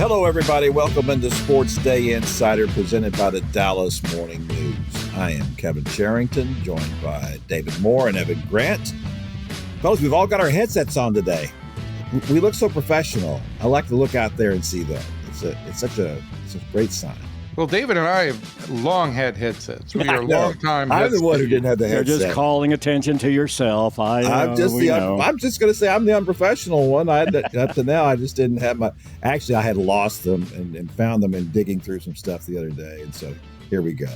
Hello, everybody. Welcome into SportsDay Insider presented by the Dallas Morning News. I am Kevin Sherrington, joined by David Moore and Evan Grant. Fellas, we've all got our headsets on today. We look so professional. I like to look out there and see that. It's such a great sign. Well, David and I have long had headsets. We are long time. I'm the one who didn't have the headset. You're just calling attention to yourself. I'm just going to say I'm the unprofessional one. Up to now, I just didn't have my. Actually, I had lost them and found them in digging through some stuff the other day, and so here we go.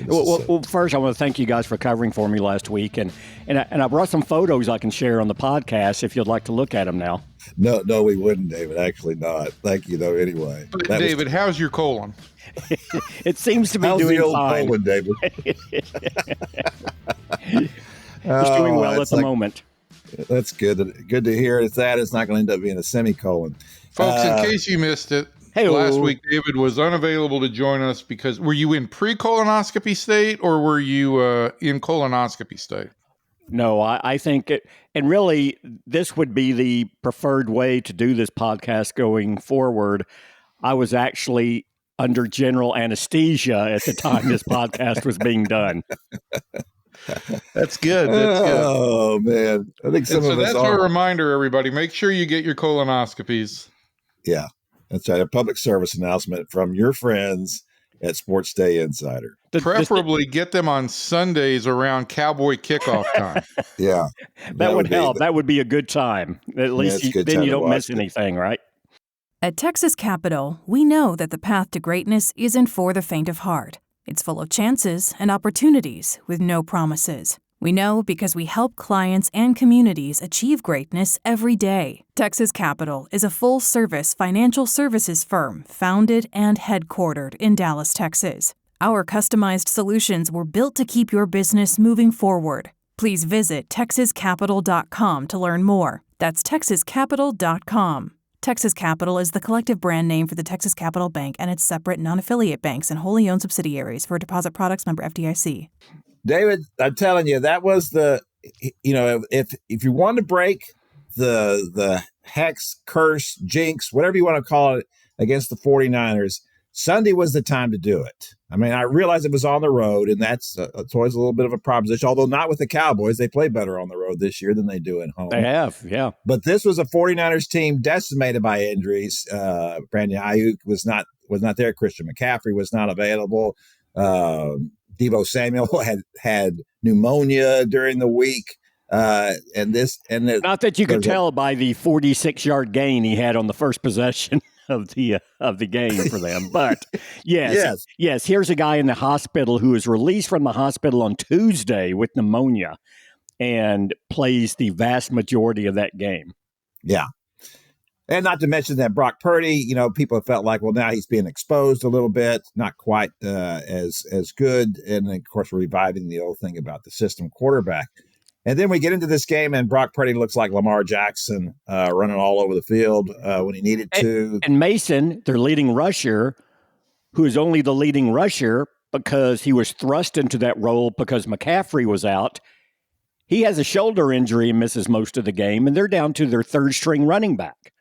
Well, first, I want to thank you guys for covering for me last week, and I brought some photos I can share on the podcast if you'd like to look at them now. No, we wouldn't, David. Actually, not. Thank you, though. Anyway, David, how's your colon? It seems to be how's doing the old fine. Colon, David? It's doing well at the moment. That's good. Good to hear. It's not going to end up being a semicolon. Folks, in case you missed it, Hey-o. last week David was unavailable to join us because were you in pre-colonoscopy state or were you in colonoscopy state? No, I think it, and really this would be the preferred way to do this podcast going forward. I was actually under general anesthesia at the time this podcast was being done. That's good. That's good. Oh, man. I think some of us that's our reminder, everybody. Make sure you get your colonoscopies. Yeah, that's right. A public service announcement from your friends at SportsDay Insider. Preferably get them on Sundays around Cowboy kickoff time. Yeah. That would help. That would be a good time. At least then you don't miss anything, right? At Texas Capital, we know that the path to greatness isn't for the faint of heart. It's full of chances and opportunities with no promises. We know because we help clients and communities achieve greatness every day. Texas Capital is a full-service financial services firm founded and headquartered in Dallas, Texas. Our customized solutions were built to keep your business moving forward. Please visit texascapital.com to learn more. That's texascapital.com. Texas Capital is the collective brand name for the Texas Capital Bank and its separate non-affiliate banks and wholly owned subsidiaries. For deposit products, member FDIC. David, I'm telling you, that was if you want to break the hex, curse, jinx, whatever you want to call it, against the 49ers, Sunday was the time to do it. I mean, I realize it was on the road, and it's always a little bit of a proposition, although not with the Cowboys. They play better on the road this year than they do at home. They have, yeah. But this was a 49ers team decimated by injuries. Brandon Ayuk was not there. Christian McCaffrey was not available. Deebo Samuel had pneumonia during the week. Not that you could tell by the 46-yard gain he had on the first possession of the game for them. But yes. Here's a guy in the hospital who was released from the hospital on Tuesday with pneumonia and plays the vast majority of that game. Yeah. And not to mention that Brock Purdy, people felt like, well, now he's being exposed a little bit, not quite as good. And of course, we're reviving the old thing about the system quarterback. And then we get into this game, and Brock Purdy looks like Lamar Jackson running all over the field when he needed to. And Mason, their leading rusher, who is only the leading rusher because he was thrust into that role because McCaffrey was out. He has a shoulder injury and misses most of the game, and they're down to their third-string running back.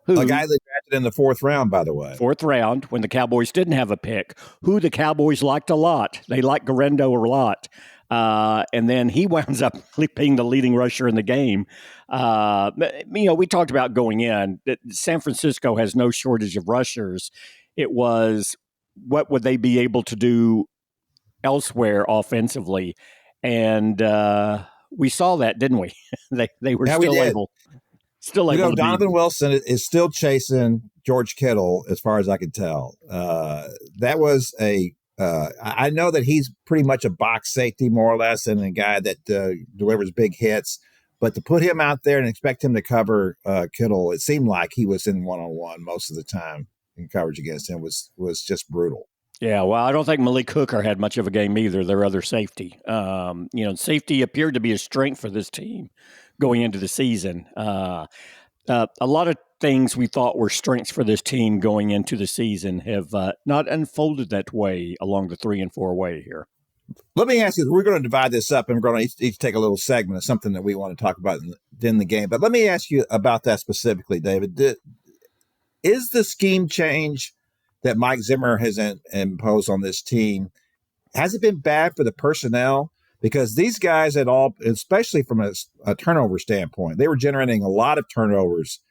A guy that drafted in the fourth round, by the way. Fourth round, when the Cowboys didn't have a pick, who the Cowboys liked a lot. They liked Garendo a lot. And then he winds up being the leading rusher in the game. We talked about going in that San Francisco has no shortage of rushers. It was, what would they be able to do elsewhere offensively? And we saw that, didn't we? they were still able. Still able to Donovan Wilson is still chasing George Kittle, as far as I can tell. That was I know that he's pretty much a box safety, more or less, and a guy that delivers big hits. But to put him out there and expect him to cover Kittle, it seemed like he was in one-on-one most of the time, and coverage against him was just brutal. Yeah, well, I don't think Malik Hooker had much of a game either, their other safety. Safety appeared to be a strength for this team going into the season. A lot of things we thought were strengths for this team going into the season have not unfolded that way along the 3 and 4 way here. Let me ask you, we're going to divide this up and we're going to each take a little segment of something that we want to talk about in the game. But let me ask you about that specifically, David. is the scheme change that Mike Zimmer has imposed on this team, has it been bad for the personnel? Because these guys at all, especially from a turnover standpoint, they were generating a lot of turnovers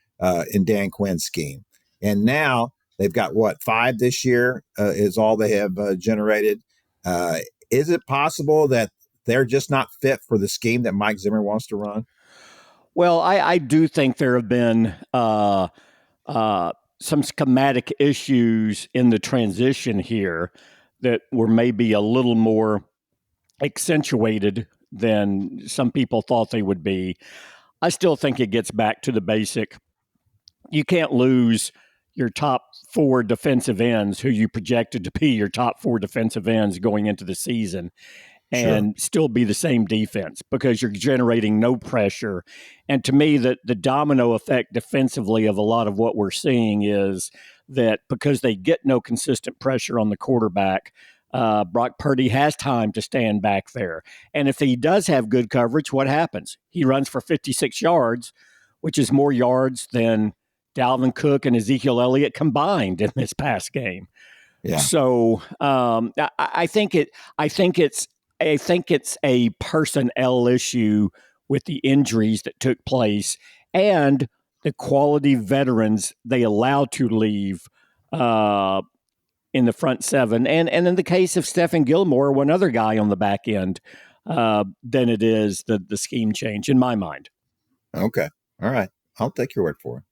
in Dan Quinn's scheme. And now they've got, 5 this year is all they have generated. Is it possible that they're just not fit for the scheme that Mike Zimmer wants to run? Well, I do think there have been some schematic issues in the transition here that were maybe a little more accentuated than some people thought they would be. I still think it gets back to the basic. You can't lose your top 4 defensive ends who you projected to be your top 4 defensive ends going into the season and still be the same defense because you're generating no pressure. And to me, the domino effect defensively of a lot of what we're seeing is that because they get no consistent pressure on the quarterback, Brock Purdy has time to stand back there. And if he does have good coverage, what happens? He runs for 56 yards, which is more yards than Dalvin Cook and Ezekiel Elliott combined in this past game. Yeah. So I think it's a personnel issue with the injuries that took place and the quality veterans they allowed to leave in the front 7. And in the case of Stephen Gilmore, one other guy on the back end, than it is the scheme change in my mind. Okay. All right. I'll take your word for it.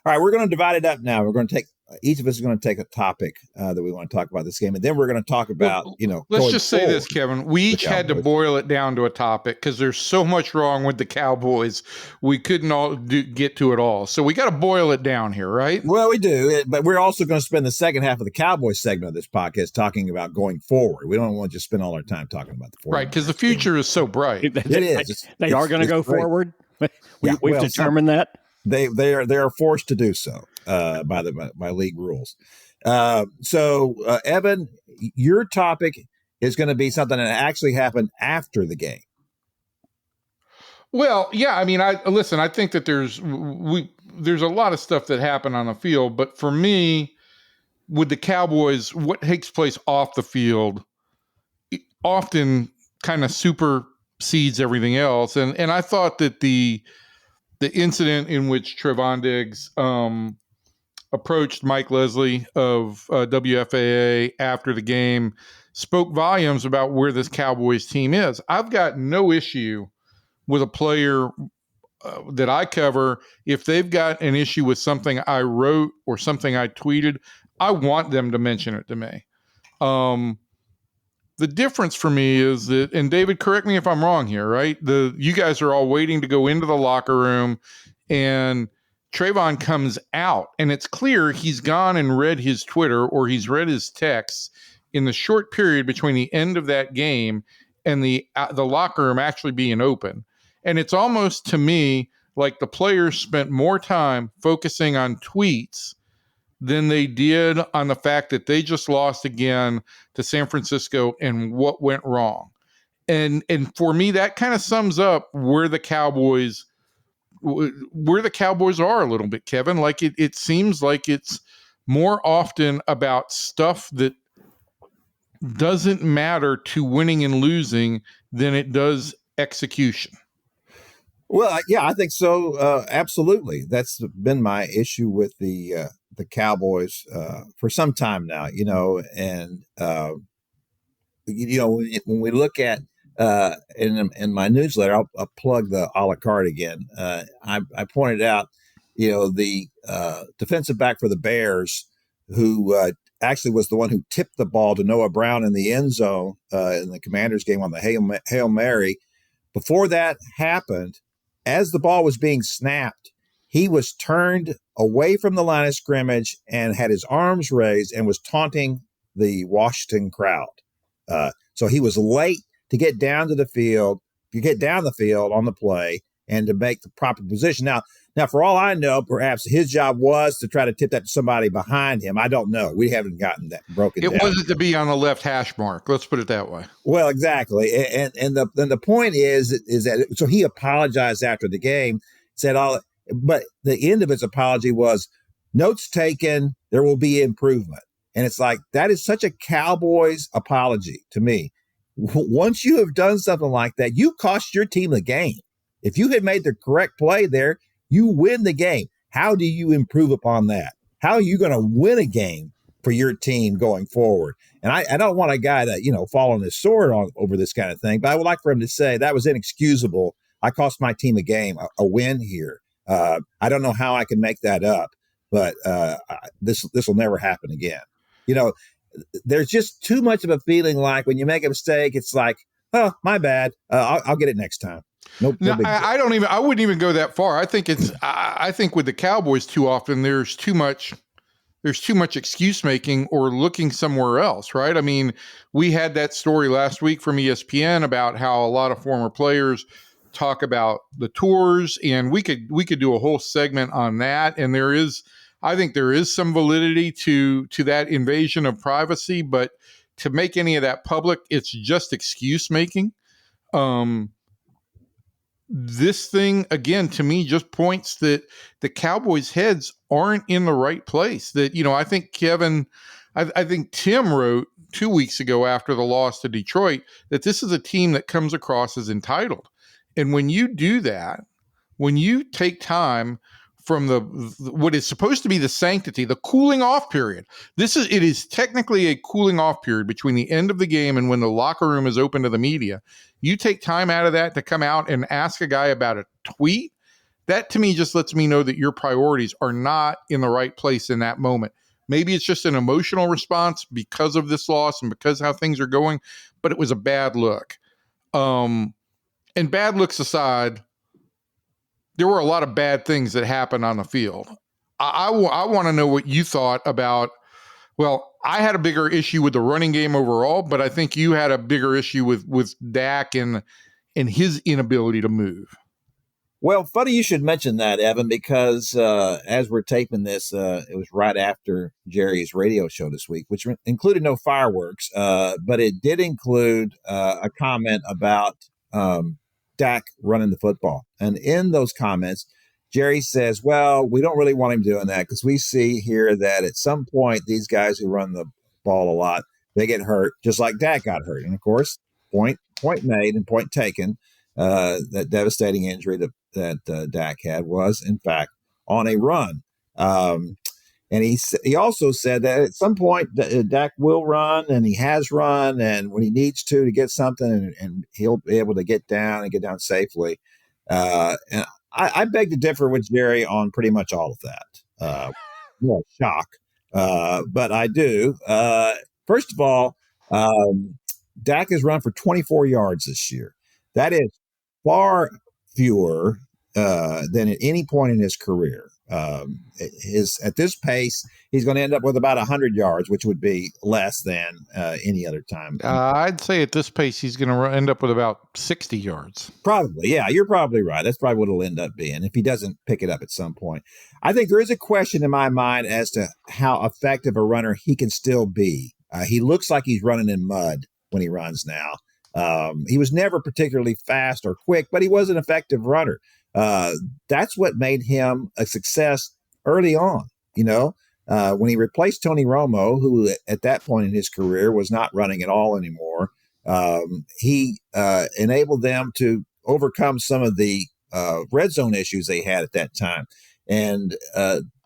All right. We're going to divide it up now. We're going to take, each of us is going to take a topic that we want to talk about this game. And then we're going to talk about, let's just say this, Kevin. We each had to boil it down to a topic because there's so much wrong with the Cowboys. We couldn't all get to it all. So we got to boil it down here, right? Well, we do. But we're also going to spend the second half of the Cowboys segment of this podcast talking about going forward. We don't want to just spend all our time talking about the forward. Right. Because the future is so bright. It is. They are going to go forward. We've determined that. They are forced to do so by league rules. So Evan, your topic is going to be something that actually happened after the game. Well, yeah. I mean, I think that there's a lot of stuff that happened on the field, but for me, with the Cowboys, what takes place off the field often kind of supersedes everything else. And I thought that the incident in which Trevon Diggs approached Mike Leslie of WFAA after the game spoke volumes about where this Cowboys team is. I've got no issue with a player that I cover. If they've got an issue with something I wrote or something I tweeted, I want them to mention it to me. The difference for me is that, and David, correct me if I'm wrong here, right? You guys are all waiting to go into the locker room and Trevon comes out and it's clear he's gone and read his Twitter or he's read his texts in the short period between the end of that game and the locker room actually being open. And it's almost to me like the players spent more time focusing on tweets than they did on the fact that they just lost again to San Francisco and what went wrong. And for me, that kind of sums up where the Cowboys are a little bit, Kevin. Like it seems like it's more often about stuff that doesn't matter to winning and losing than it does execution. Well, yeah, I think so. Absolutely. That's been my issue with the Cowboys for some time now, and when we look at in my newsletter, I'll plug the a la carte again. I pointed out, the defensive back for the Bears who actually was the one who tipped the ball to Noah Brown in the end zone in the Commanders game on the Hail Mary. Before that happened, as the ball was being snapped, he was turned away from the line of scrimmage and had his arms raised and was taunting the Washington crowd. So he was late to get down to the field, on the play and to make the proper position. Now, for all I know, perhaps his job was to try to tip that to somebody behind him. I don't know. We haven't gotten that broken down. It wasn't to be on the left hash mark. Let's put it that way. Well, exactly. And the point is that so he apologized after the game, said but the end of his apology was, Notes taken, there will be improvement. And it's like, that is such a Cowboys apology to me. Once you have done something like that, you cost your team the game. If you had made the correct play there, you win the game. How do you improve upon that? How are you going to win a game for your team going forward? And I don't want a guy to, fall on his sword over this kind of thing, but I would like for him to say that was inexcusable. I cost my team a game, a win here. I don't know how I can make that up, but this will never happen again. There's just too much of a feeling like when you make a mistake, it's like, oh, my bad. I'll get it next time. No, I wouldn't even go that far. I think I think with the Cowboys too often, there's too much excuse making or looking somewhere else, right? I mean, we had that story last week from ESPN about how a lot of former players talk about the tours, and we could do a whole segment on that. And I think there is some validity to that invasion of privacy, but to make any of that public, it's just excuse making. This thing, again, to me, just points that the Cowboys' heads aren't in the right place. That, I think I think Tim wrote 2 weeks ago after the loss to Detroit that this is a team that comes across as entitled. And when you do that, when you take time from what is supposed to be the sanctity, the cooling off period, it is technically a cooling off period between the end of the game and when the locker room is open to the media. You take time out of that to come out and ask a guy about a tweet. That to me just lets me know that your priorities are not in the right place in that moment. Maybe it's just an emotional response because of this loss and because how things are going, but it was a bad look. And bad looks aside, there were a lot of bad things that happened on the field. I want to know what you thought about, well, I had a bigger issue with the running game overall, but I think you had a bigger issue with Dak and his inability to move. Well, funny you should mention that, Evan, because as we're taping this, it was right after Jerry's radio show this week, which included no fireworks, but it did include a comment about Dak running the football. And in those comments, Jerry says, well, we don't really want him doing that because we see here that at some point, these guys who run the ball a lot, they get hurt, just like Dak got hurt. And of course, point made and point taken. That devastating injury that Dak had was, in fact, on a run. And he also said that at some point Dak will run, and he has run, and when he needs to get something, and he'll be able to get down and get down safely. And I beg to differ with Jerry on pretty much all of that. Shock, but I do. First of all, Dak has run for 24 yards this year. That is far fewer than at any point in his career. At this pace, he's going to end up with about 100 yards, which would be less than any other time. I'd say at this pace, he's going to end up with about 60 yards. Probably. Yeah, you're probably right. That's probably what it'll end up being if he doesn't pick it up at some point. I think there is a question in my mind as to how effective a runner he can still be. He looks like he's running in mud when he runs now. He was never particularly fast or quick, but he was an effective runner. That's what made him a success early on. When he replaced Tony Romo, who at that point in his career was not running at all anymore, he enabled them to overcome some of the red zone issues they had at that time. And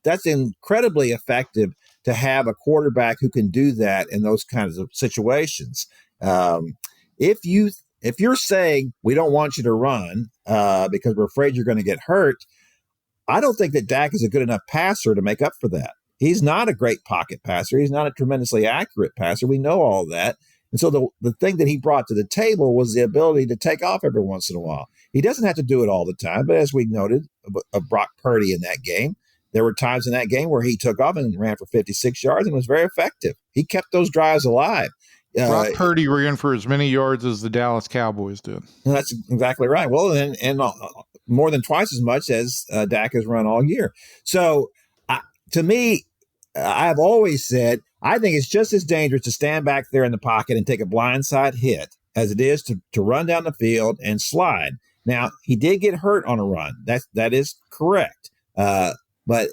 that's incredibly effective to have a quarterback who can do that in those kinds of situations. If you're saying we don't want you to run because we're afraid you're going to get hurt, I don't think that Dak is a good enough passer to make up for that. He's not a great pocket passer. He's not a tremendously accurate passer. We know all that. And so the thing that he brought to the table was the ability to take off every once in a while. He doesn't have to do it all the time, but as we noted of Brock Purdy in that game, there were times in that game where he took off and ran for 56 yards and was very effective. He kept those drives alive. Brock Purdy ran for as many yards as the Dallas Cowboys did. That's exactly right. Well, and more than twice as much as Dak has run all year. So to me, I've always said, I think it's just as dangerous to stand back there in the pocket and take a blindside hit as it is to run down the field and slide. Now, he did get hurt on a run. That is correct. But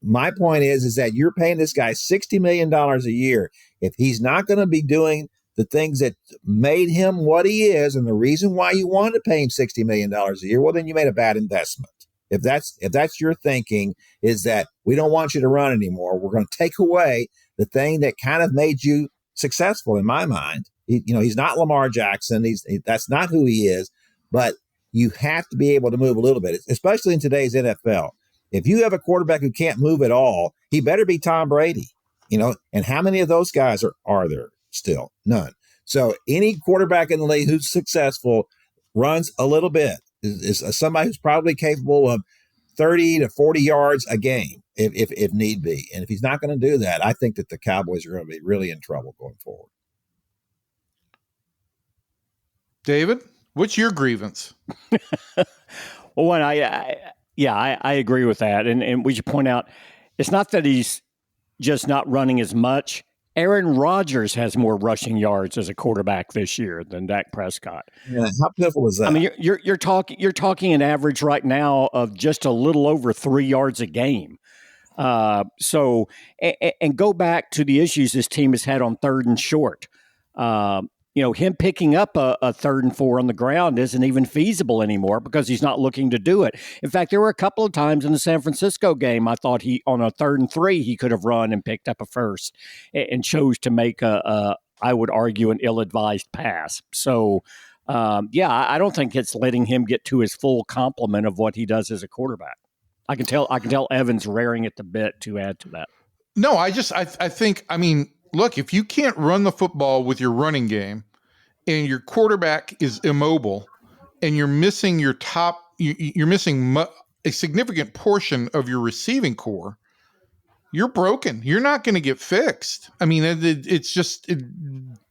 my point is that you're paying this guy $60 million a year. If he's not going to be doing the things that made him what he is, and the reason why you wanted to pay him $60 million a year, well, then you made a bad investment. If that's your thinking, is that we don't want you to run anymore. We're going to take away the thing that kind of made you successful in my mind. He's not Lamar Jackson. That's not who he is. But you have to be able to move a little bit, especially in today's NFL. If you have a quarterback who can't move at all, he better be Tom Brady. And how many of those guys are there still? None. So any quarterback in the league who's successful runs a little bit, is somebody who's probably capable of 30 to 40 yards a game if need be. And if he's not going to do that, I think that the Cowboys are going to be really in trouble going forward. David, what's your grievance? Well, I agree with that. And we should point out, it's not that he's just not running as much. Aaron Rodgers has more rushing yards as a quarterback this year than Dak Prescott. Yeah, how pitiful is that? I mean, you're talking an average right now of just a little over 3 yards a game. So go back to the issues this team has had on third and short. Him picking up a 3rd and 4 on the ground isn't even feasible anymore because he's not looking to do it. In fact, there were a couple of times in the San Francisco game, I thought on a 3rd and 3, he could have run and picked up a first and chose to make I would argue, an ill-advised pass. So, I don't think it's letting him get to his full complement of what he does as a quarterback. I can tell Evan's raring at the bit to add to that. No, I think, look, if you can't run the football with your running game and your quarterback is immobile and you're missing you're missing a significant portion of your receiving core, you're broken. You're not going to get fixed. It's just,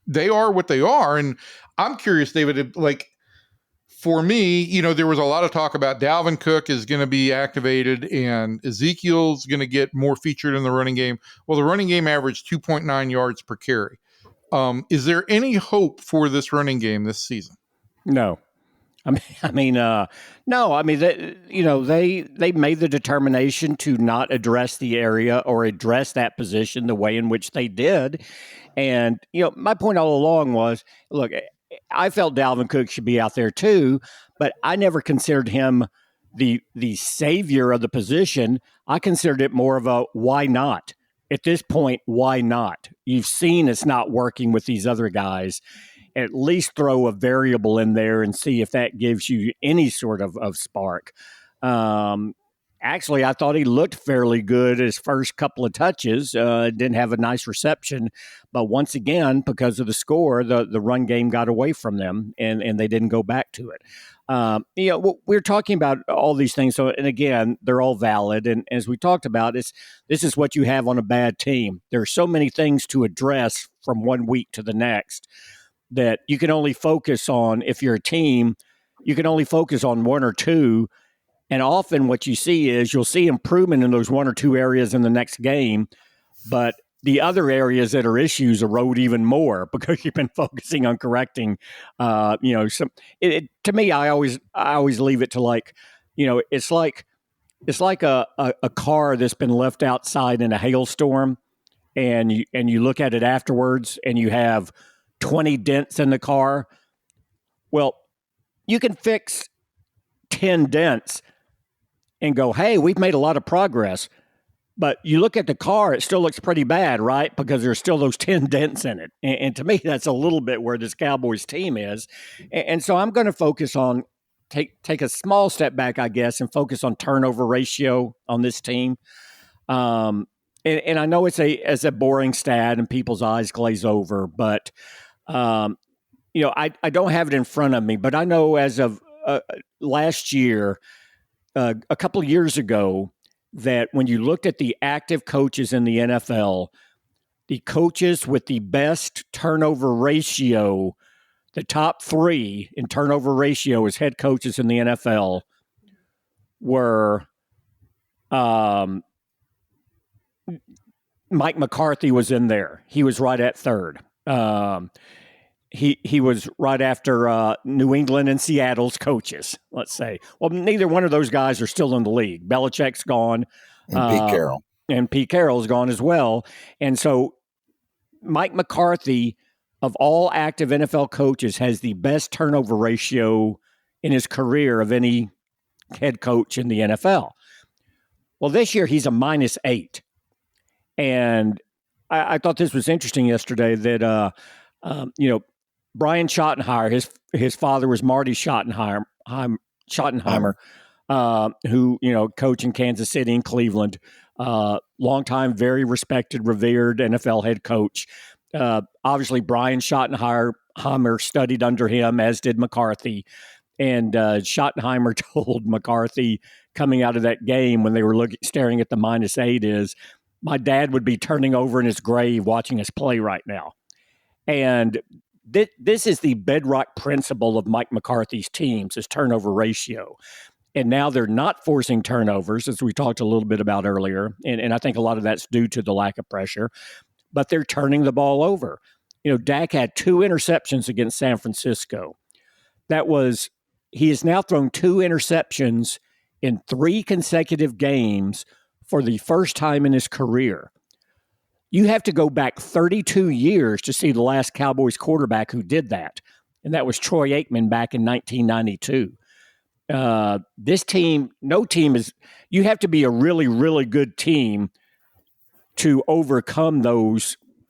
they are what they are. And I'm curious, David, for me, there was a lot of talk about Dalvin Cook is going to be activated and Ezekiel's going to get more featured in the running game. Well, the running game averaged 2.9 yards per carry. Is there any hope for this running game this season? No. No. They made the determination to not address the area or address that position the way in which they did. And, my point all along was, look, I felt Dalvin Cook should be out there too, but I never considered him the savior of the position. I considered it more of a why not? At this point, why not? You've seen it's not working with these other guys. At least throw a variable in there and see if that gives you any sort of spark. Actually, I thought he looked fairly good his first couple of touches. Didn't have a nice reception. But once again, because of the score, the run game got away from them, and they didn't go back to it. We're talking about all these things. So, and again, they're all valid. And as we talked about, this is what you have on a bad team. There are so many things to address from one week to the next that you can only focus on. If you're a team, you can only focus on one or two. And often what you see is you'll see improvement in those one or two areas in the next game, but the other areas that are issues erode even more because you've been focusing on correcting, some. To me, I always leave it to it's like a car that's been left outside in a hailstorm, and you look at it afterwards, and you have 20 dents in the car. Well, you can fix 10 dents and go, hey, we've made a lot of progress. But you look at the car, it still looks pretty bad, right? Because there's still those 10 dents in it. And to me, that's a little bit where this Cowboys team is. And so I'm going to focus on, take a small step back, I guess, and focus on turnover ratio on this team. And I know it's a boring stat and people's eyes glaze over, but, I don't have it in front of me. But I know as of last year, a couple of years ago, that when you looked at the active coaches in the NFL, the coaches with the best turnover ratio, the top 3 in turnover ratio as head coaches in the NFL were Mike McCarthy was in there. He was right at 3rd. He was right after New England and Seattle's coaches, let's say. Well, neither one of those guys are still in the league. Belichick's gone. And Pete Carroll. And Pete Carroll's gone as well. And so Mike McCarthy, of all active NFL coaches, has the best turnover ratio in his career of any head coach in the NFL. Well, this year he's a -8. And I thought this was interesting yesterday that, Brian Schottenheimer, his father was Marty Schottenheimer, who, coached in Kansas City and Cleveland, longtime, very respected, revered NFL head coach. Obviously, Brian Schottenheimer studied under him, as did McCarthy. And Schottenheimer told McCarthy coming out of that game when they were staring at the -8 is, my dad would be turning over in his grave watching us play right now. And this is the bedrock principle of Mike McCarthy's teams, is turnover ratio. And now they're not forcing turnovers, as we talked a little bit about earlier. And I think a lot of that's due to the lack of pressure. But they're turning the ball over. Dak had 2 interceptions against San Francisco. He has now thrown 2 interceptions in 3 consecutive games for the first time in his career. You have to go back 32 years to see the last Cowboys quarterback who did that. And that was Troy Aikman back in 1992. This team, no team is, you have to be a really, really good team to overcome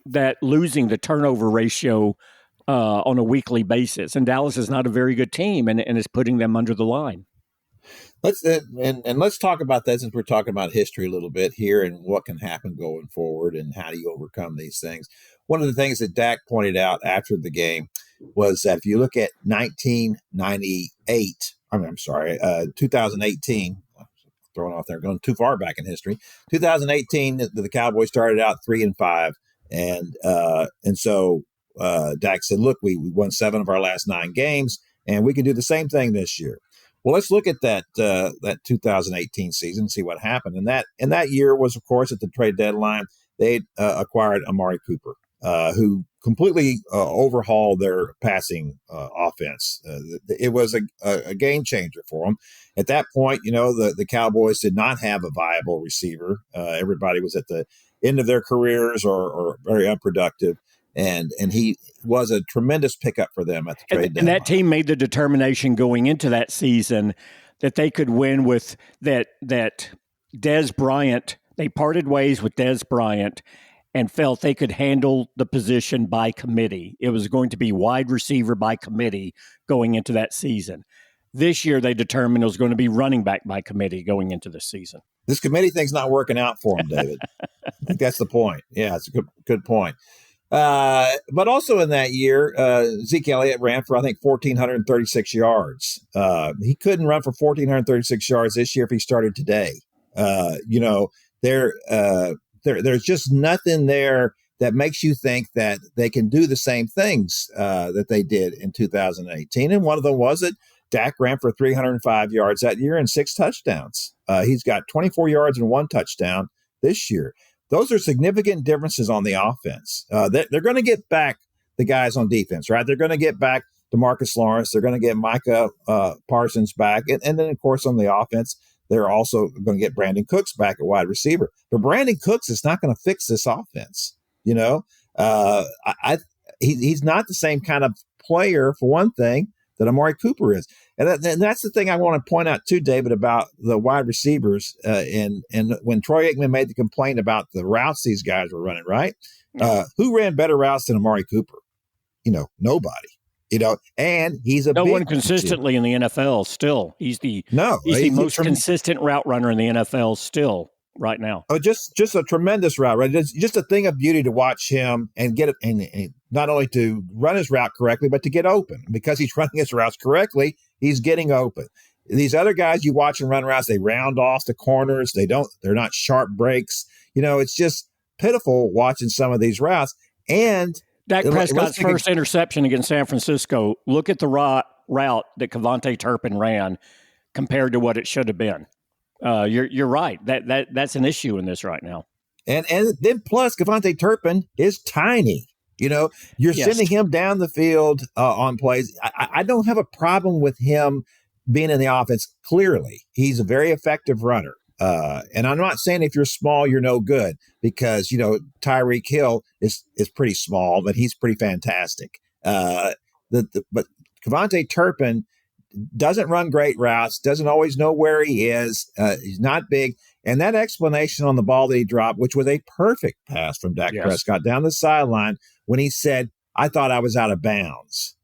that losing the turnover ratio on a weekly basis. And Dallas is not a very good team and is putting them under the line. Let's talk about that, since we're talking about history a little bit here and what can happen going forward and how do you overcome these things. One of the things that Dak pointed out after the game was that if you look at 2018, throwing off there, going too far back in history. 2018, the Cowboys started out 3-5, and so Dak said, "Look, we won 7 of our last 9 games, and we can do the same thing this year." Well, let's look at that 2018 season and see what happened. And that year was, of course, at the trade deadline, they acquired Amari Cooper, who completely overhauled their passing offense. It was a game changer for them. At that point, the Cowboys did not have a viable receiver. Everybody was at the end of their careers or very unproductive. And he was a tremendous pickup for them at the trade deadline. And that team made the determination going into that season that they could win with that Dez Bryant. They parted ways with Dez Bryant and felt they could handle the position by committee. It was going to be wide receiver by committee going into that season. This year, they determined it was going to be running back by committee going into the season. This committee thing's not working out for them, David. I think that's the point. Yeah, it's a good point. But also in that year, Zeke Elliott ran for, I think, 1,436 yards. He couldn't run for 1,436 yards this year if he started today. There's just nothing there that makes you think that they can do the same things that they did in 2018. And one of them was that Dak ran for 305 yards that year and 6 touchdowns. He's got 24 yards and 1 touchdown this year. Those are significant differences on the offense. They're going to get back the guys on defense, right? They're going to get back DeMarcus Lawrence. They're going to get Micah Parsons back. And then, of course, on the offense, they're also going to get Brandon Cooks back at wide receiver. But Brandon Cooks is not going to fix this offense. He's not the same kind of player, for one thing, that Amari Cooper is. And that's the thing I want to point out too, David, about the wide receivers. And when Troy Aikman made the complaint about the routes these guys were running, right? Who ran better routes than Amari Cooper? Nobody. And he's no one consistently in the NFL still. He's the most consistent route runner in the NFL still right now. Oh, just a tremendous route, right? It's just a thing of beauty to watch him and get it, and not only to run his route correctly, but to get open. Because he's running his routes correctly, he's getting open. These other guys you watch and run routes, they round off the corners. They're not sharp breaks. It's just pitiful watching some of these routes. And Dak Prescott's first interception against San Francisco, look at the route that Kevontae Turpin ran compared to what it should have been. You're right. That's an issue in this right now. And then plus Kevontae Turpin is tiny. You're sending him down the field on plays. I don't have a problem with him being in the offense. Clearly, he's a very effective runner. And I'm not saying if you're small, you're no good, because, Tyreek Hill is pretty small, but he's pretty fantastic. But Kevontae Turpin doesn't run great routes, doesn't always know where he is. He's not big. And that explanation on the ball that he dropped, which was a perfect pass from Dak Prescott down the sideline, when he said, I thought I was out of bounds.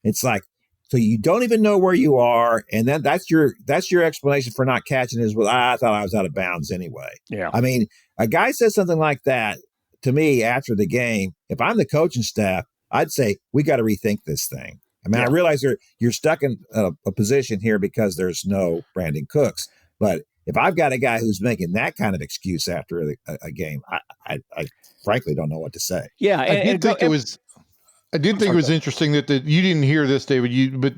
It's like, so you don't even know where you are, and then that's your explanation for not catching is, well, I thought I was out of bounds anyway. Yeah. I mean, a guy says something like that to me after the game. If I'm the coaching staff, I'd say we got to rethink this thing. I mean, I realize you're stuck in a position here because there's no Brandon Cooks, but if I've got a guy who's making that kind of excuse after a game, I frankly don't know what to say. Yeah, I did think it was interesting that you didn't hear this, David. But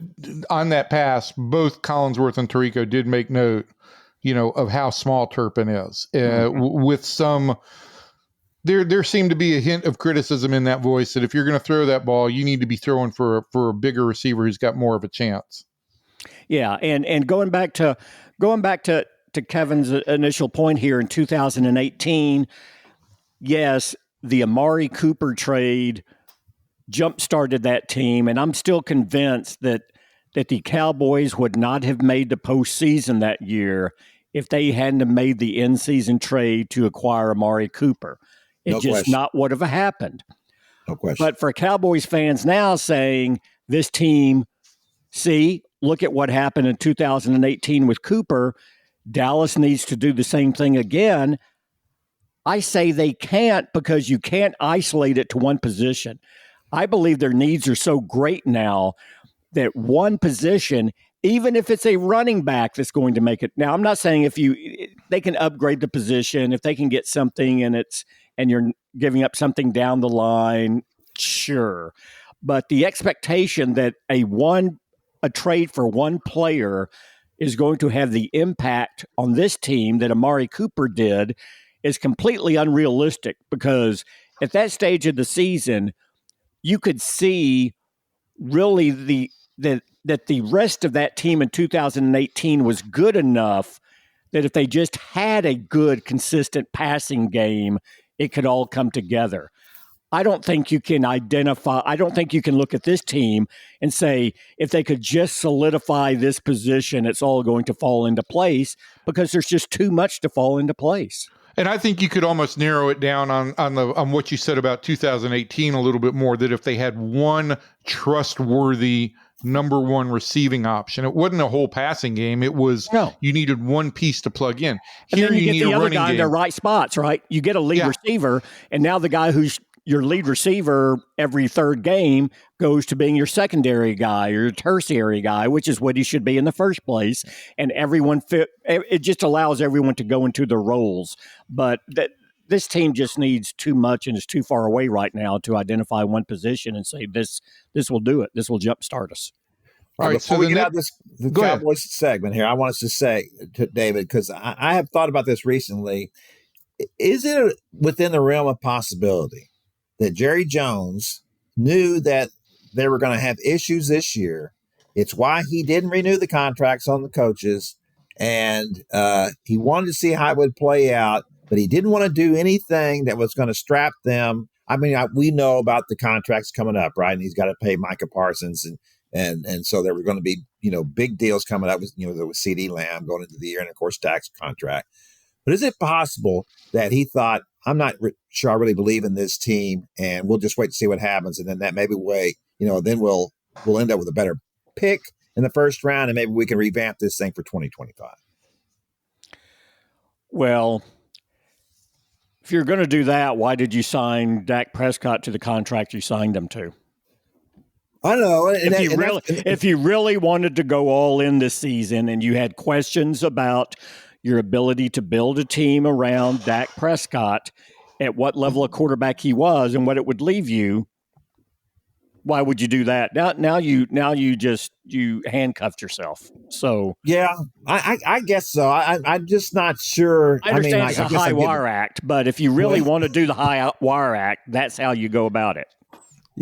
on that pass, both Collinsworth and Tirico did make note, of how small Turpin is. With some, there seemed to be a hint of criticism in that voice that if you're going to throw that ball, you need to be throwing for a bigger receiver who's got more of a chance. Yeah, and going back to Kevin's initial point here in 2018, yes, the Amari Cooper trade jump-started that team, and I'm still convinced that the Cowboys would not have made the postseason that year if they hadn't have made the in-season trade to acquire Amari Cooper. It just not would have happened. No question. But for Cowboys fans now saying this team, see, look at what happened in 2018 with Cooper, Dallas needs to do the same thing again. I say they can't, because you can't isolate it to one position. I believe their needs are so great now that one position, even if it's a running back that's going to make it. Now, I'm not saying they can upgrade the position, if they can get something and you're giving up something down the line, sure. But the expectation that a trade for one player is going to have the impact on this team that Amari Cooper did is completely unrealistic, because at that stage of the season, you could see really that the rest of that team in 2018 was good enough that if they just had a good, consistent passing game, it could all come together. I don't think you can look at this team and say, if they could just solidify this position, it's all going to fall into place, because there's just too much to fall into place. And I think you could almost narrow it down on what you said about 2018 a little bit more, that if they had one trustworthy number one receiving option, it wasn't a whole passing game. It was, you needed one piece to plug in. Here and then you get the other guy in their right spots, right? You get a lead receiver, and now the guy who's your lead receiver every third game goes to being your secondary guy or your tertiary guy, which is what he should be in the first place. And it just allows everyone to go into their roles. But this team just needs too much and is too far away right now to identify one position and say, this will do it. This will jumpstart us. All right, before we get out of the Cowboys segment here, I want us to say to David, because I have thought about this recently, is it within the realm of possibility that Jerry Jones knew that they were going to have issues this year? It's why he didn't renew the contracts on the coaches, and he wanted to see how it would play out, but he didn't want to do anything that was going to strap them. I mean, we know about the contracts coming up, right? And he's got to pay Micah Parsons, and so there were going to be, big deals coming up with, there was CD Lamb going into the year, and of course, Dak's contract. But is it possible that he thought, I'm not sure I really believe in this team, and we'll just wait to see what happens, and then that maybe then we'll end up with a better pick in the first round, and maybe we can revamp this thing for 2025? Well, if you're going to do that, why did you sign Dak Prescott to the contract you signed him to? I know. If you really wanted to go all in this season and you had questions about your ability to build a team around Dak Prescott, at what level of quarterback he was and what it would leave you, why would you do that? Now you handcuffed yourself. So yeah, I guess so. I'm just not sure. I understand it's a high wire act, but if you really want to do the high wire act, that's how you go about it.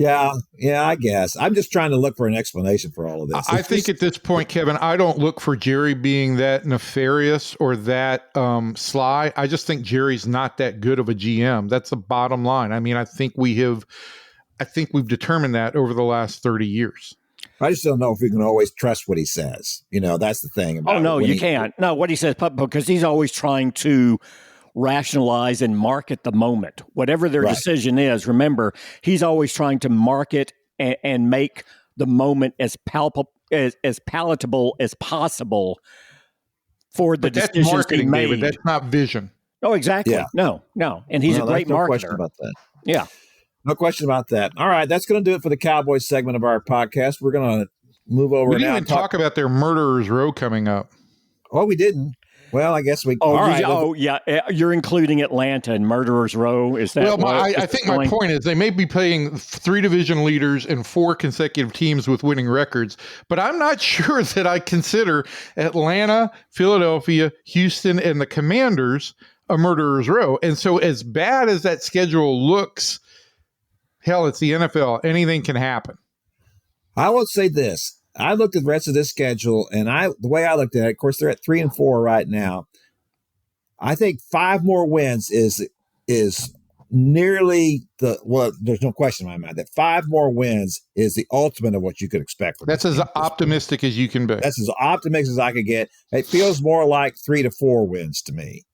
Yeah, I guess. I'm just trying to look for an explanation for all of this. I think at this point, Kevin, I don't look for Jerry being that nefarious or that sly. I just think Jerry's not that good of a GM. That's the bottom line. I mean, I think we've determined that over the last 30 years. I just don't know if we can always trust what he says. That's the thing. Oh, no, you can't. No, what he says, because he's always trying to rationalize and market the moment. Whatever their decision is, remember, he's always trying to market and make the moment as palatable as possible for the decisions that's marketing, he made. David. That's not vision. Oh, exactly. Yeah. No. And he's a great marketer. No question about that. Yeah. No question about that. All right, that's going to do it for the Cowboys segment of our podcast. We're going to move over now. We didn't even talk about their Murderers Row coming up. Oh, we didn't. Well, I guess we. Yeah. You're including Atlanta and Murderers Row. Is that? Well, I think my point is they may be playing 3 division leaders and 4 consecutive teams with winning records, but I'm not sure that I consider Atlanta, Philadelphia, Houston, and the Commanders a Murderers Row. And so, as bad as that schedule looks, hell, it's the NFL. Anything can happen. I will say this. I looked at the rest of this schedule, and the way I looked at it, of course, they're at 3-4 right now. I think 5 more wins is nearly there's no question in my mind that 5 more wins is the ultimate of what you could expect. That's as optimistic as you can be. That's as optimistic as I could get. It feels more like 3 to 4 wins to me.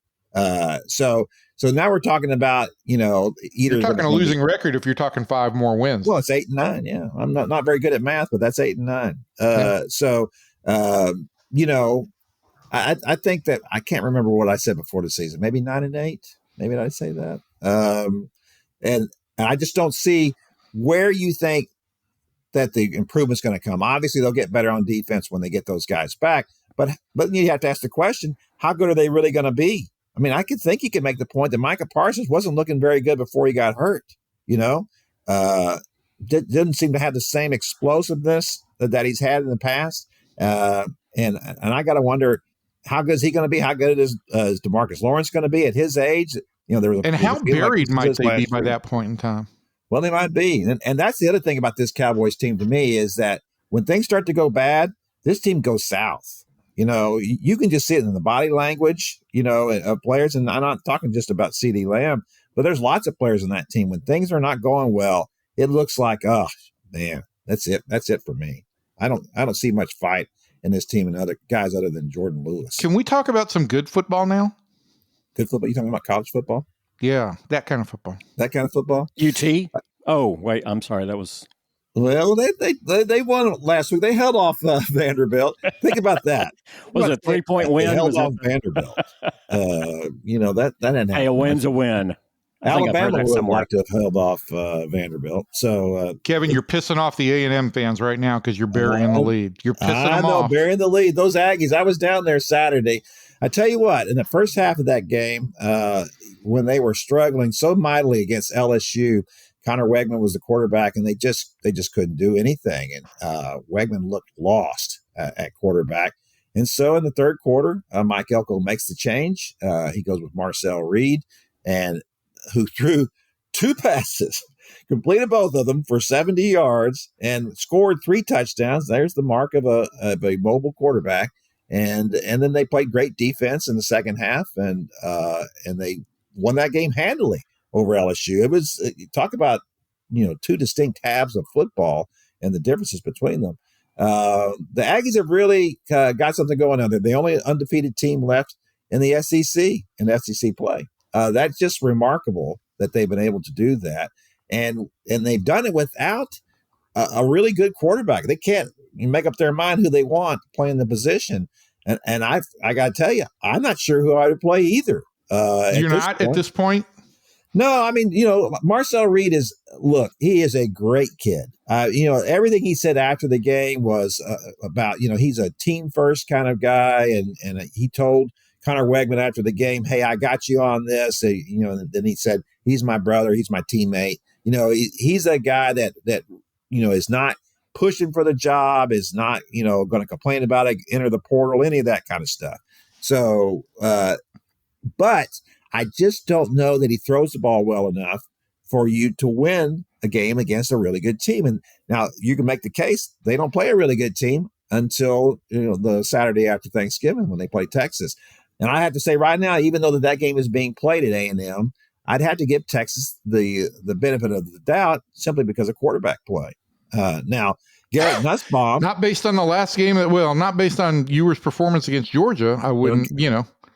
So now we're talking about, either you're talking a losing record if you're talking 5 more wins. Well, it's 8 and 9. Yeah, I'm not very good at math, but that's 8 and 9. So I think that I can't remember what I said before the season. Maybe 9 and 8. Maybe I'd say that. And I just don't see where you think that the improvement's going to come. Obviously, they'll get better on defense when they get those guys back. But you have to ask the question: how good are they really going to be? I mean, I could think you could make the point that Micah Parsons wasn't looking very good before he got hurt. Didn't seem to have the same explosiveness that he's had in the past. And I got to wonder, how good is he going to be? How good is DeMarcus Lawrence going to be at his age? How buried might they be by that point in time? Well, they might be. And that's the other thing about this Cowboys team to me is that when things start to go bad, this team goes south. You can just see it in the body language, of players. And I'm not talking just about CeeDee Lamb, but there's lots of players on that team. When things are not going well, it looks like, oh, man, that's it. That's it for me. I don't see much fight in this team and other guys other than Jordan Lewis. Can we talk about some good football now? Good football? You talking about college football? Yeah, that kind of football. That kind of football? UT? Oh, wait, I'm sorry. That was... Well, they won last week. They held off Vanderbilt. Think about that. Was it a 3-point win? They held off Vanderbilt. That didn't happen. Hey, a win's a win. Alabama would like to have held off Vanderbilt. So, Kevin, you're pissing off the A&M fans right now because you're burying the lead. You're pissing them off. Burying the lead. Those Aggies. I was down there Saturday. I tell you what, in the first half of that game, when they were struggling so mightily against LSU, Connor Wegman was the quarterback, and they just couldn't do anything. And Wegman looked lost at quarterback. And so in the third quarter, Mike Elko makes the change. He goes with Marcel Reed, and who threw 2 passes, completed both of them for 70 yards, and scored 3 touchdowns. There's the mark of a mobile quarterback. And then they played great defense in the second half, and they won that game handily over LSU. It was talk about 2 distinct halves of football and the differences between them. The Aggies have really got something going on there. The only undefeated team left in the SEC in SEC play. That's just remarkable that they've been able to do that, and they've done it without a really good quarterback. They can't make up their mind who they want playing the position, and I got to tell you, I'm not sure who I would play either. You're not at this point. No, I mean, Marcel Reed he is a great kid. Everything he said after the game was about, he's a team first kind of guy. And he told Connor Wegman after the game, hey, I got you on this. And then he said, he's my brother. He's my teammate. He's a guy that is not pushing for the job, is not, going to complain about it, enter the portal, any of that kind of stuff. So, but I just don't know that he throws the ball well enough for you to win a game against a really good team. And now you can make the case they don't play a really good team until the Saturday after Thanksgiving when they play Texas. And I have to say right now, even though that game is being played at A&M, I'd have to give Texas the benefit of the doubt simply because of quarterback play. Now, Garrett Nussbaum. Not based on the last game. Not based on Ewer's performance against Georgia. I wouldn't,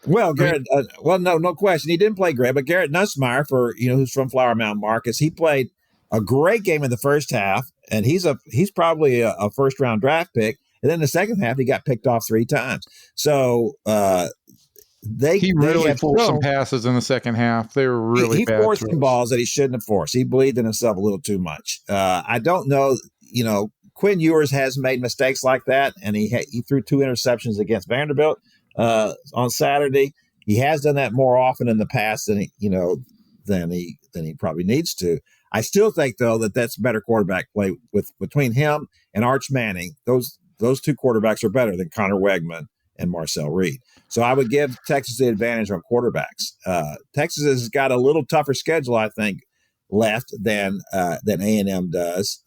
Well, Garrett, no question. He didn't play great, but Garrett Nussmeyer, who's from Flower Mound Marcus, he played a great game in the first half, and he's probably a first-round draft pick. And then the second half, he got picked off 3 times. So he really forced some passes in the second half. They were really bad. He forced some balls that he shouldn't have forced. He believed in himself a little too much. I don't know, Quinn Ewers has made mistakes like that, and he threw 2 interceptions against Vanderbilt on Saturday. He has done that more often in the past than he probably needs to. I still think though that's better quarterback play between him and Arch Manning. Those 2 quarterbacks are better than Connor Wegman and Marcel Reed. So I would give Texas the advantage on quarterbacks. Texas has got a little tougher schedule, I think, left than A&M does,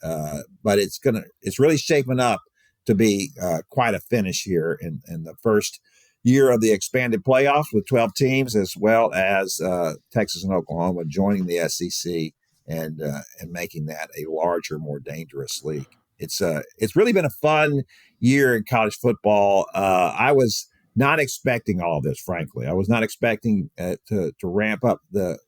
but it's really shaping up to be quite a finish here in the first year of the expanded playoffs with 12 teams, as well as Texas and Oklahoma joining the SEC and making that a larger, more dangerous league. It's really been a fun year in college football. I was not expecting all of this, frankly. I was not expecting to ramp up the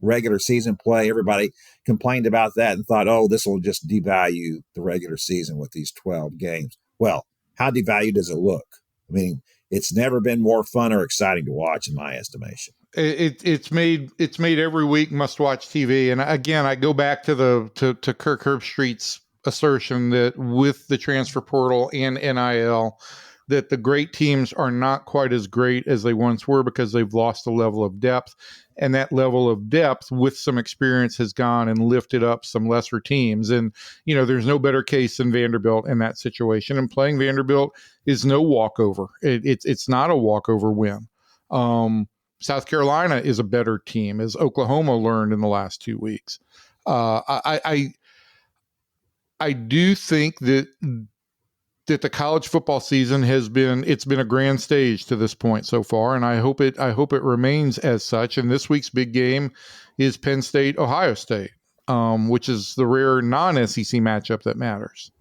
regular season play. Everybody complained about that and thought, this will just devalue the regular season with these 12 games. Well, how devalued does it look? I mean, it's never been more fun or exciting to watch, in my estimation. It's made every week must-watch TV. And again, I go back to Kirk Herbstreit's assertion that with the transfer portal and NIL, that the great teams are not quite as great as they once were because they've lost a level of depth. And that level of depth with some experience has gone and lifted up some lesser teams. And, there's no better case than Vanderbilt in that situation. And playing Vanderbilt is no walkover. It's not a walkover win. South Carolina is a better team, as Oklahoma learned in the last 2 weeks. I do think that the college football season it's been a grand stage to this point so far, and I hope it remains as such. And this week's big game is Penn State, Ohio State, which is the rare non-SEC matchup that matters.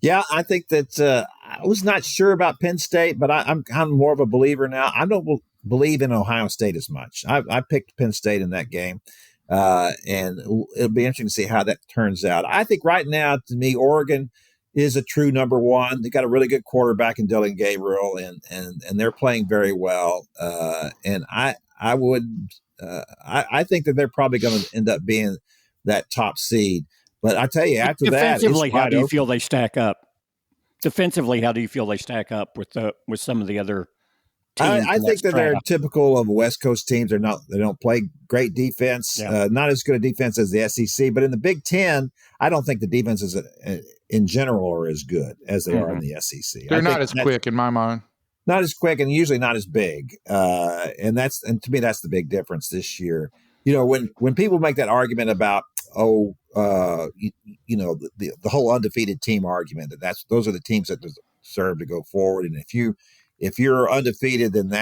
Yeah, I think that I was not sure about Penn State, but I'm more of a believer now. I don't believe in Ohio State as much. I picked Penn State in that game. And it'll be interesting to see how that turns out. I think right now, to me, Oregon is a true number 1. They got a really good quarterback in Dylan Gabriel, and they're playing very well. And I think that they're probably going to end up being that top seed. But I tell you, after defensively, that, how do you feel they stack up? Defensively, how do you feel they stack up with some of the other teams? I think that they're typical of West Coast teams. They don't play great defense, not as good a defense as the SEC. But in the Big Ten, I don't think the defenses in general are as good as they are in the SEC. They're not as quick in my mind. Not as quick, and usually not as big. And to me, that's the big difference this year. When people make that argument about the whole undefeated team argument, those are the teams that deserve to go forward. And if you're undefeated, then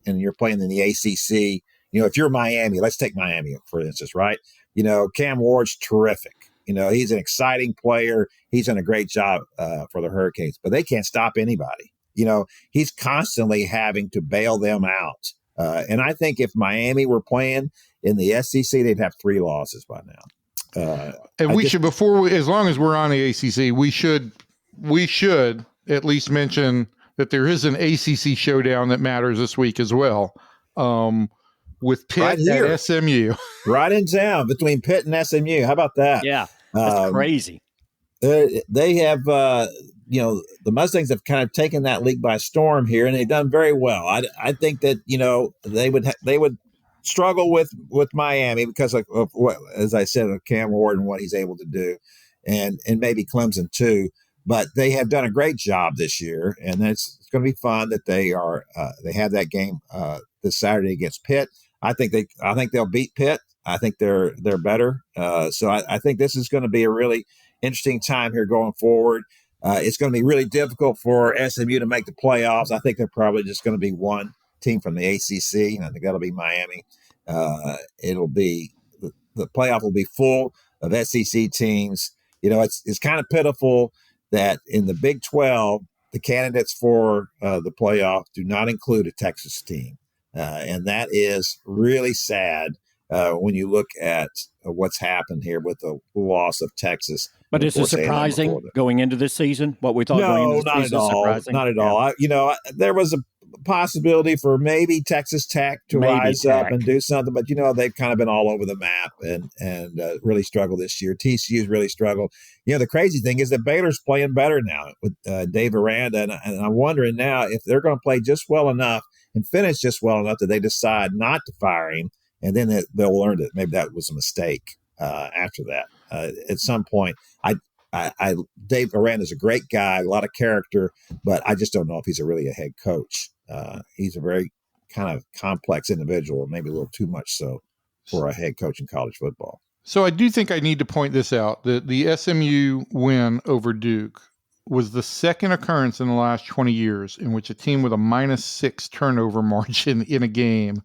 and you're playing in the ACC. If you're Miami, let's take Miami for instance, right? Cam Ward's terrific. He's an exciting player. He's done a great job for the Hurricanes, but they can't stop anybody. He's constantly having to bail them out. And I think if Miami were playing in the SEC, they'd have 3 losses by now. And as long as we're on the ACC, we should at least mention that there is an ACC showdown that matters this week as well, with Pitt and SMU. Right in town between Pitt and SMU. How about that? Yeah, that's crazy. They have, the Mustangs have kind of taken that league by storm here, and they've done very well. I think that, they would struggle with Miami because of what, as I said, of Cam Ward and what he's able to do, and maybe Clemson too. But they have done a great job this year, and it's going to be fun that they have that game this Saturday against Pitt. I think they'll beat Pitt. I think they're better. So I think this is going to be a really interesting time here going forward. It's going to be really difficult for SMU to make the playoffs. I think they're probably just going to be one team from the ACC, and I think that'll be Miami. It'll be the playoff will be full of SEC teams. It's kind of pitiful that in the Big 12, the candidates for the playoff do not include a Texas team. And that is really sad when you look at what's happened here with the loss of Texas. But is it surprising going into this season? What we thought going into this season? Not at all. There was a possibility for maybe Texas Tech to rise up and do something, but they've kind of been all over the map and really struggled this year. TCU's really struggled. The crazy thing is that Baylor's playing better now with Dave Aranda, and I'm wondering now if they're going to play just well enough and finish just well enough that they decide not to fire him, and then they'll learn that maybe that was a mistake after that. At some point, Dave Aranda is a great guy, a lot of character, but I just don't know if he's really a head coach. He's a very kind of complex individual, maybe a little too much so for a head coach in college football. So I do think I need to point this out, that the SMU win over Duke was the second occurrence in the last 20 years in which a team with a -6 turnover margin in a game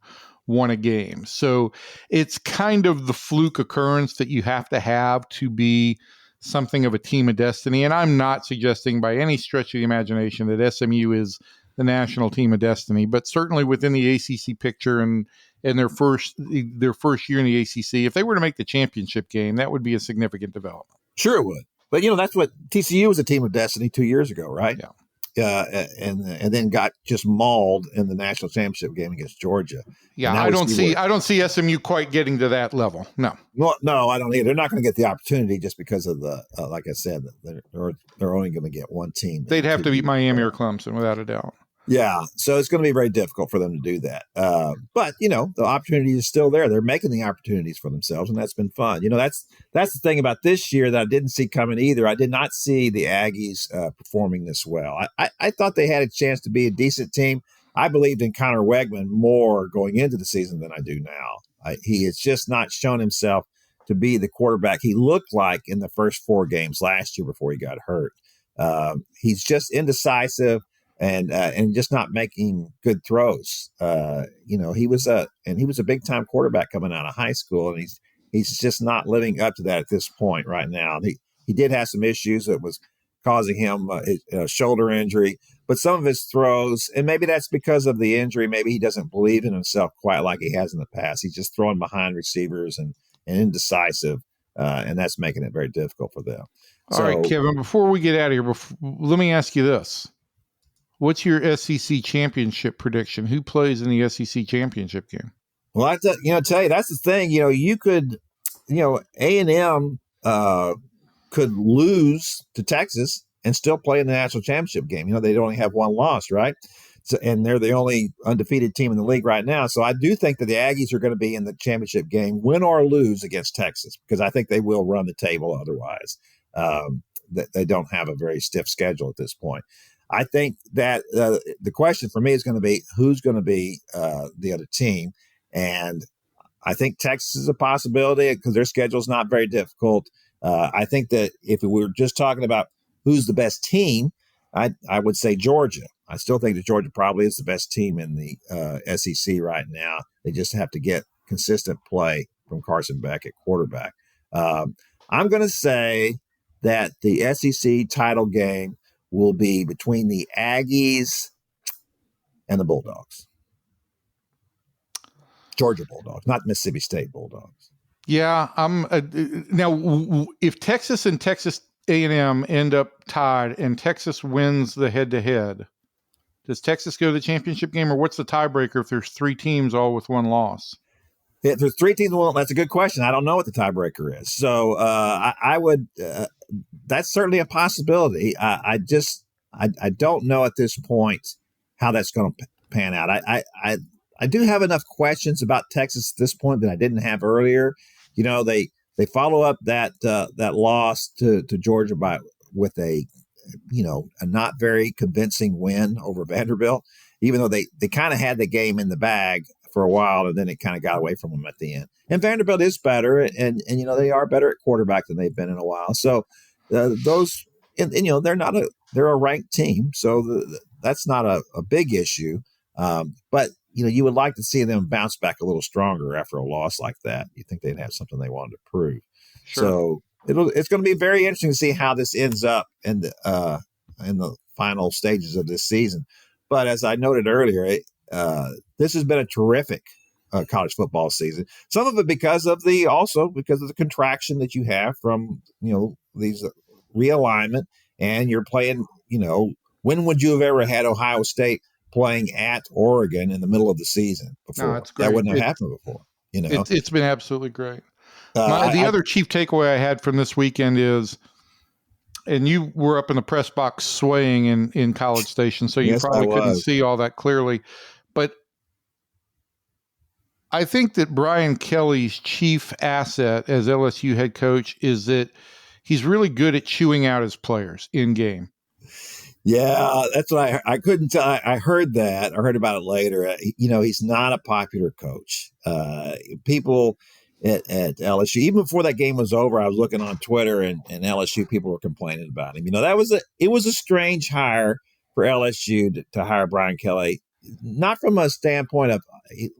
won a game. So it's kind of the fluke occurrence that you have to be something of a team of destiny. And I'm not suggesting by any stretch of the imagination that SMU is the national team of destiny, but certainly within the ACC picture and their first year in the ACC, if they were to make the championship game, that would be a significant development. Sure it would. But, that's what TCU was a team of destiny 2 years ago, right? Yeah. And then got just mauled in the national championship game against Georgia. Yeah, I don't see SMU quite getting to that level. No, I don't either. They're not going to get the opportunity just because of the, like I said, they're only going to get one team. They'd have to beat Miami or Clemson without a doubt. Yeah, so it's going to be very difficult for them to do that. But the opportunity is still there. They're making the opportunities for themselves, and that's been fun. That's the thing about this year that I didn't see coming either. I did not see the Aggies performing this well. I thought they had a chance to be a decent team. I believed in Connor Wegman more going into the season than I do now. He has just not shown himself to be the quarterback he looked like in the first 4 games last year before he got hurt. He's just indecisive. And just not making good throws. He was a big time quarterback coming out of high school, and he's just not living up to that at this point right now. He did have some issues that was causing him a shoulder injury, but some of his throws, and maybe that's because of the injury. Maybe he doesn't believe in himself quite like he has in the past. He's just throwing behind receivers and indecisive, and that's making it very difficult for them. All right, Kevin. Before we get out of here, let me ask you this. What's your SEC championship prediction? Who plays in the SEC championship game? Well, I tell you, that's the thing. You could, A&M could lose to Texas and still play in the national championship game. They'd only have one loss, right? So, and they're the only undefeated team in the league right now. So I do think that the Aggies are going to be in the championship game, win or lose against Texas, because I think they will run the table otherwise. They don't have a very stiff schedule at this point. I think that the question for me is going to be who's going to be the other team. And I think Texas is a possibility because their schedule is not very difficult. I think that if we were just talking about who's the best team, I would say Georgia. I still think that Georgia probably is the best team in the SEC right now. They just have to get consistent play from Carson Beck at quarterback. I'm going to say that the SEC title game will be between the Aggies and the Bulldogs. Georgia Bulldogs, not Mississippi State Bulldogs. Yeah, now if Texas and Texas A&M end up tied and Texas wins the head-to-head, does Texas go to the championship game, or what's the tiebreaker if there's 3 teams all with 1 loss? If there's 3 teams, well, that's a good question. I don't know what the tiebreaker is. So I would that's certainly a possibility. I don't know at this point how that's going to pan out. I do have enough questions about Texas at this point that I didn't have earlier. They follow up that loss to Georgia with a not very convincing win over Vanderbilt, even though they kind of had the game in the bag for a while, and then it kind of got away from them at the end. And Vanderbilt is better, and they are better at quarterback than they've been in a while. So those, and they're a ranked team, so that's not a big issue. But you would like to see them bounce back a little stronger after a loss like that. You think they'd have something they wanted to prove. Sure. So it's going to be very interesting to see how this ends up in the final stages of this season. But as I noted earlier, this has been a terrific college football season. Some of it because of the contraction that you have from these realignment, and you're playing. When would you have ever had Ohio State playing at Oregon in the middle of the season before? No, that's great. That wouldn't have happened before. It's been absolutely great. The other chief takeaway I had from this weekend is, and you were up in the press box swaying in College Station, so you probably couldn't see all that clearly. But I think that Brian Kelly's chief asset as LSU head coach is that he's really good at chewing out his players in game. Yeah, that's what I couldn't tell. I heard that. I heard about it later. He's not a popular coach. People at LSU, even before that game was over, I was looking on Twitter, and LSU people were complaining about him. It was a strange hire for LSU to hire Brian Kelly. Not from a standpoint of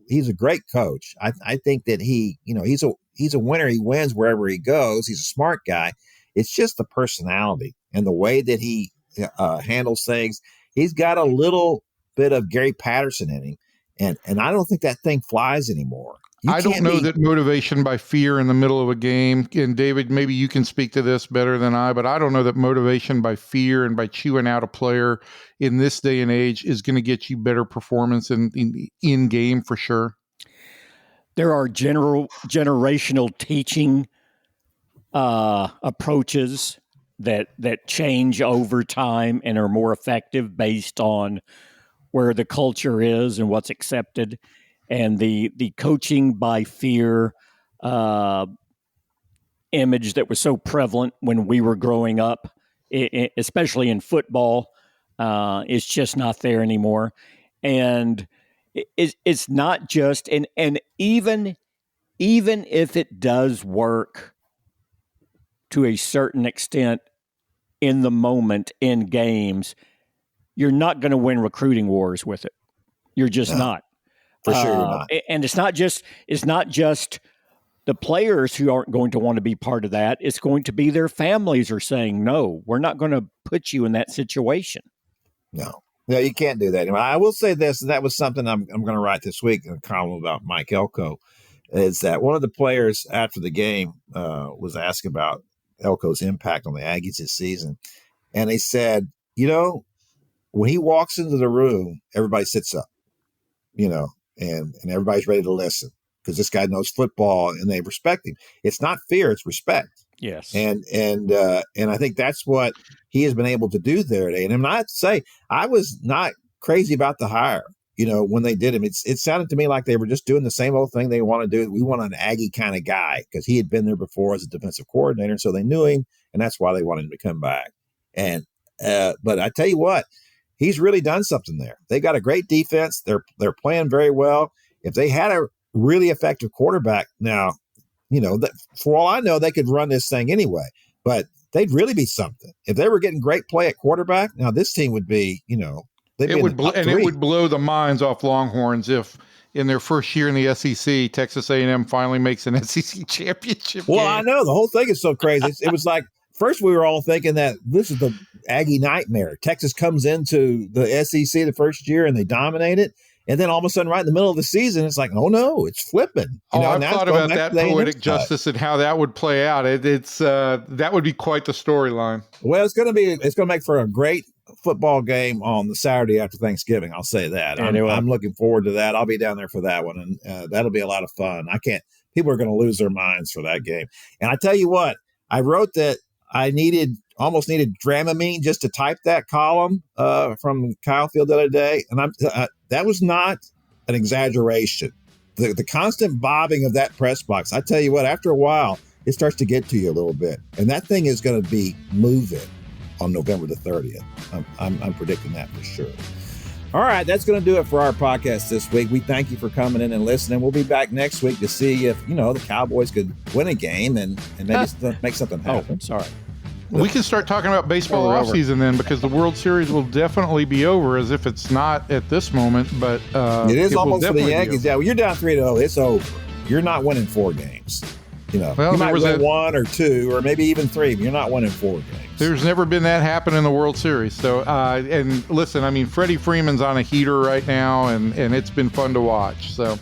he's a great coach. I think that he's a winner. He wins wherever he goes. He's a smart guy. It's just the personality and the way that he handles things. He's got a little bit of Gary Patterson in him, and I don't think that thing flies anymore. I don't know that motivation by fear in the middle of a game, and David, maybe you can speak to this better than I, but I don't know that motivation by fear and by chewing out a player in this day and age is going to get you better performance in game for sure. There are generational teaching approaches that change over time and are more effective based on where the culture is and what's accepted. And the coaching by fear image that was so prevalent when we were growing up, especially in football, is just not there anymore. And it's not just, and even if it does work to a certain extent in the moment in games, you're not going to win recruiting wars with it. You're just not. For sure you're not. And it's not just the players who aren't going to want to be part of that. It's going to be their families are saying, no, we're not going to put you in that situation. No, you can't do that anymore. I will say this, and that was something I'm going to write this week in a column about Mike Elko, is that one of the players after the game was asked about Elko's impact on the Aggies this season. And he said, when he walks into the room, everybody sits up, and everybody's ready to listen because this guy knows football and they respect him. It's not fear, it's respect. Yes. And I think that's what he has been able to do there today. And I have to say, I was not crazy about the hire, when they did him. It sounded to me like they were just doing the same old thing they want to do. We want an Aggie kind of guy because he had been there before as a defensive coordinator. So they knew him, and that's why they wanted him to come back. And but I tell you what, he's really done something there. They got a great defense. They're playing very well. If they had a really effective quarterback now, for all I know, they could run this thing anyway. But they'd really be something if they were getting great play at quarterback. Now this team would be, it would blow the minds off Longhorns if in their first year in the SEC, Texas A&M finally makes an SEC championship game. I know the whole thing is so crazy. It was like. First, we were all thinking that this is the Aggie nightmare. Texas comes into the SEC the first year and they dominate it. And then all of a sudden, right in the middle of the season, it's like, oh, no, it's flipping. I've thought about that poetic justice and how that would play out. It's that would be quite the storyline. Well, it's going to make for a great football game on the Saturday after Thanksgiving. I'll say that. I'm looking forward to that. I'll be down there for that one. And that'll be a lot of fun. People are going to lose their minds for that game. And I tell you what, I wrote that I almost needed Dramamine just to type that column from Kyle Field the other day, and that was not an exaggeration. The constant bobbing of that press box, I tell you what, after a while, it starts to get to you a little bit, and that thing is going to be moving on November the 30th. I'm predicting that for sure. All right, that's going to do it for our podcast this week. We thank you for coming in and listening. We'll be back next week to see if, the Cowboys could win a game and maybe make something happen. Oh, sorry. We can start talking about baseball offseason then, because the World Series will definitely be over, as if it's not at this moment. But it is almost for the Yankees. Yeah, well, you're down 3-0. It's over. You're not winning 4 games. Well, you might win 1 or 2 or maybe even 3, but you're not winning 4 games. There's never been that happen in the World Series. So, and listen, I mean, Freddie Freeman's on a heater right now, and it's been fun to watch. So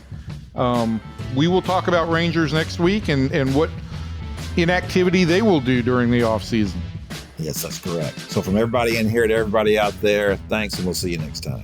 we will talk about Rangers next week and what inactivity they will do during the offseason. Yes, that's correct. So from everybody in here to everybody out there, thanks, and we'll see you next time.